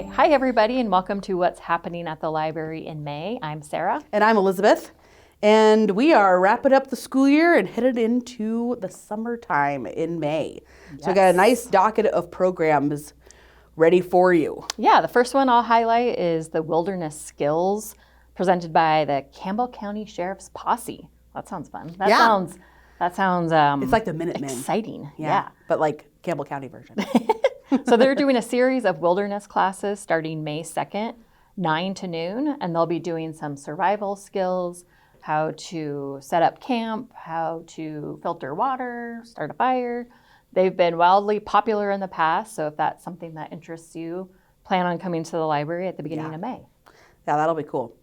Okay, hi everybody and welcome to What's Happening at the Library in May. I'm Sarah. And I'm Elizabeth. And we are wrapping up the school year and headed into the summertime in May. Yes. So we got a nice docket of programs ready for you. Yeah, the first one I'll highlight is the Wilderness Skills presented by the Campbell County Sheriff's Posse. That sounds fun. That sounds It's like the Minutemen. Exciting. Yeah. But like Campbell County version. So they're doing a series of wilderness classes starting May 2nd, 9 to noon, and they'll be doing some survival skills, how to set up camp, how to filter water, start a fire. They've been wildly popular in the past, so if that's something that interests you, plan on coming to the library at the beginning of May. Yeah, that'll be cool.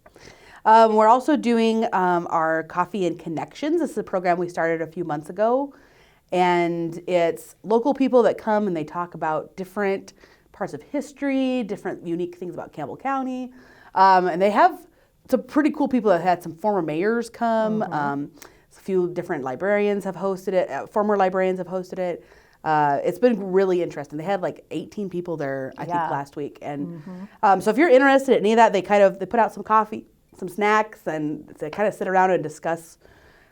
We're also doing our Coffee and Connections. This is a program we started a few months ago. And it's local people that come and they talk about different parts of history, different unique things about Campbell County. And they have some pretty cool people that had some former mayors come. A few different librarians have hosted it. Former librarians have hosted it. It's been really interesting. They had like 18 people there, I think, last week. And so if you're interested in any of that, they put out some coffee, some snacks, and they kind of sit around and discuss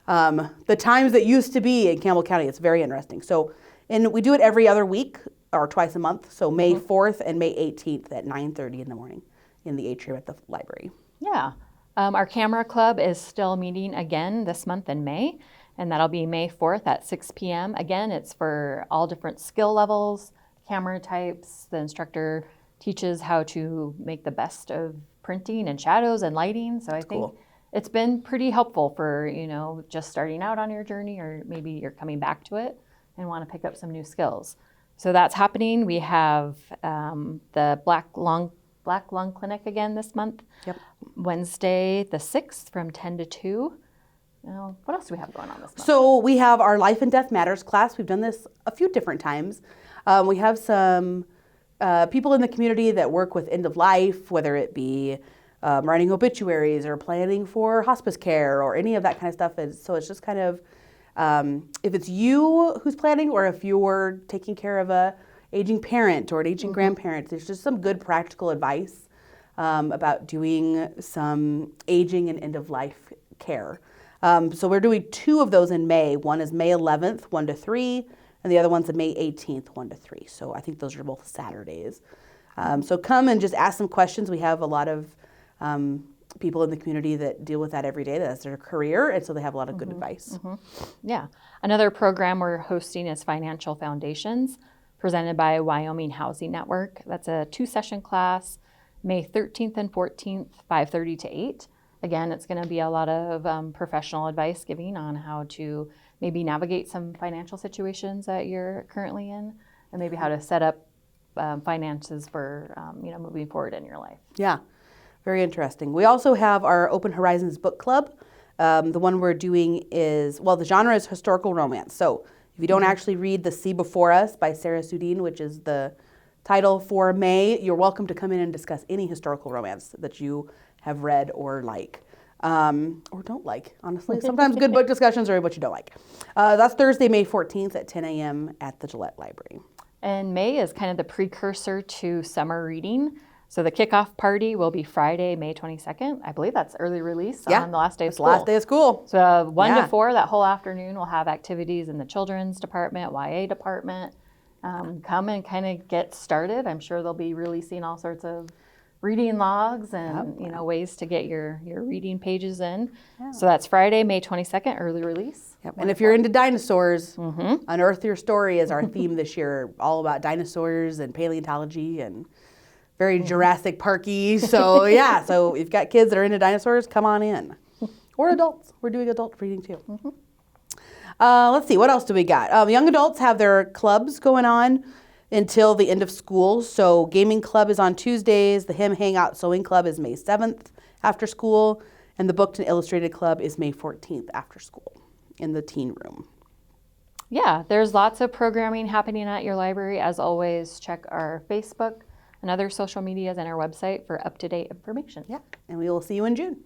the times that used to be in Campbell County. It's very interesting. So, and we do it every other week or twice a month. So May 4th and May 18th at 9:30 in the morning in the atrium at the library. Yeah. Our camera club is still meeting again this month in May, and that'll be May 4th at 6 p.m. Again, it's for all different skill levels, camera types. The instructor teaches how to make the best of printing and shadows and lighting. So I think cool. It's been pretty helpful for, just starting out on your journey, or maybe you're coming back to it and want to pick up some new skills. So that's happening. We have the Black Lung Clinic again this month. Yep. Wednesday the 6th from 10 to 2. What else do we have going on this month? So we have our Life and Death Matters class. We've done this a few different times. We have some people in the community that work with end of life, whether it be writing obituaries or planning for hospice care or any of that kind of stuff. So it's just kind of, if it's you who's planning or if you're taking care of a aging parent or an aging grandparent, there's just some good practical advice about doing some aging and end of life care. So we're doing 2 of those in May. One is May 11th, 1 to 3, and the other one's May 18th, 1 to 3. So I think those are both Saturdays. So come and just ask some questions. We have a lot of people in the community that deal with that every day. That's their career, and so they have a lot of good advice. Yeah. Another program we're hosting is Financial Foundations, presented by Wyoming Housing Network. That's a 2-session class, May 13th and 14th, 5:30 to 8. Again, it's going to be a lot of professional advice giving on how to maybe navigate some financial situations that you're currently in, and maybe how to set up finances for moving forward in your life. Yeah. Very interesting. We also have our Open Horizons book club. The one we're doing is, the genre is historical romance. So if you don't actually read The Sea Before Us by Sarah Sudin, which is the title for May, you're welcome to come in and discuss any historical romance that you have read or like. Or don't like, honestly. Sometimes good book discussions are what you don't like. That's Thursday, May 14th at 10 a.m. at the Gillette Library. And May is kind of the precursor to summer reading. So the kickoff party will be Friday, May 22nd. I believe that's early release on the last day of school. Last day of school. So 1 to 4, that whole afternoon, we'll have activities in the children's department, YA department. Come and kind of get started. I'm sure they'll be releasing all sorts of reading logs and ways to get your reading pages in. Yeah. So that's Friday, May 22nd, early release. Yep. And if you're into dinosaurs, Unearth Your Story is our theme this year, all about dinosaurs and paleontology and very Jurassic Parky. So so if you've got kids that are into dinosaurs, come on in. Or adults. We're doing adult reading too. Let's see, what else do we got? Young adults have their clubs going on until the end of school. So Gaming Club is on Tuesdays. The Hymn Hangout Sewing Club is May 7th after school. And the Booked and Illustrated Club is May 14th after school in the teen room. Yeah, there's lots of programming happening at your library. As always, check our Facebook and other social medias and our website for up-to-date information. Yeah, and we will see you in June.